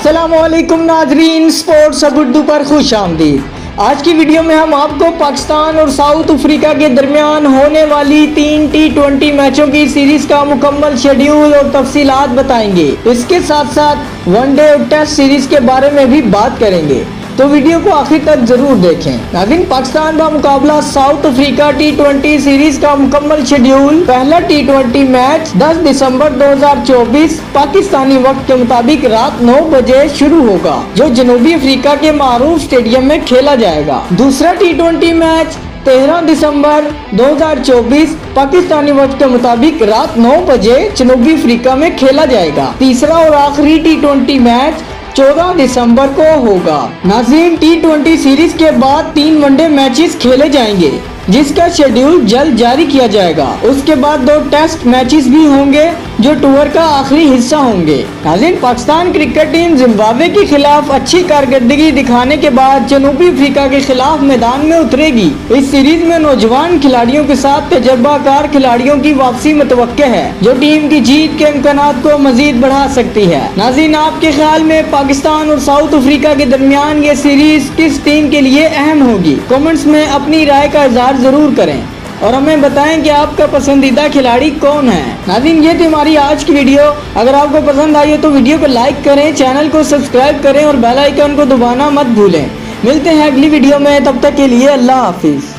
अस्सलाम वालेकुम नाजरीन, स्पोर्ट्स अब उर्दू पर खुश आमदीद। आज की वीडियो में हम आपको पाकिस्तान और साउथ अफ्रीका के दरमियान होने वाली 3 T20 मैचों की सीरीज का मुकम्मल शेड्यूल और तफसीलात बताएंगे। इसके साथ साथ वनडे और टेस्ट सीरीज के बारे में भी बात करेंगे, तो वीडियो को आखिर तक जरूर देखें। नाज़रीन, पाकिस्तान का मुकाबला साउथ अफ्रीका T20 सीरीज का मुकम्मल शेड्यूल। पहला T20 मैच 10 दिसंबर 2024 पाकिस्तानी वक्त के मुताबिक रात 9 बजे शुरू होगा, जो जनूबी अफ्रीका के मारूफ स्टेडियम में खेला जाएगा। दूसरा T20 मैच 13 दिसंबर 2024 पाकिस्तानी वक्त के मुताबिक रात 9 बजे जनूबी अफ्रीका में खेला जाएगा। तीसरा और आखिरी T20 मैच 14 दिसंबर को होगा। नाज़रीन, T20 सीरीज के बाद 3 वनडे मैचेस खेले जाएंगे, जिसका शेड्यूल जल्द जारी किया जाएगा। उसके बाद 2 टेस्ट मैचेस भी होंगे, जो टूर का आखिरी हिस्सा होंगे। नाज़रीन, पाकिस्तान क्रिकेट टीम जिम्बाब्वे के खिलाफ अच्छी कारकर्दगी दिखाने के बाद जनूबी अफ्रीका के खिलाफ मैदान में उतरेगी। इस सीरीज में नौजवान खिलाड़ियों के साथ तजर्बाकार खिलाड़ियों की वापसी मुतवक्के है, जो टीम की जीत के इम्कानात को मजीद बढ़ा सकती है। नाज़रीन, आपके ख्याल में पाकिस्तान और साउथ अफ्रीका के दरमियान ये सीरीज किस टीम के लिए अहम होगी? कमेंट्स में अपनी राय का इजहार जरूर करें और हमें बताएं कि आपका पसंदीदा खिलाड़ी कौन है। नाज़रीन, ये थी हमारी आज की वीडियो। अगर आपको पसंद आई हो तो वीडियो को लाइक करें, चैनल को सब्सक्राइब करें और बेल आइकन को दबाना मत भूलें। मिलते हैं अगली वीडियो में, तब तक के लिए अल्लाह हाफिज।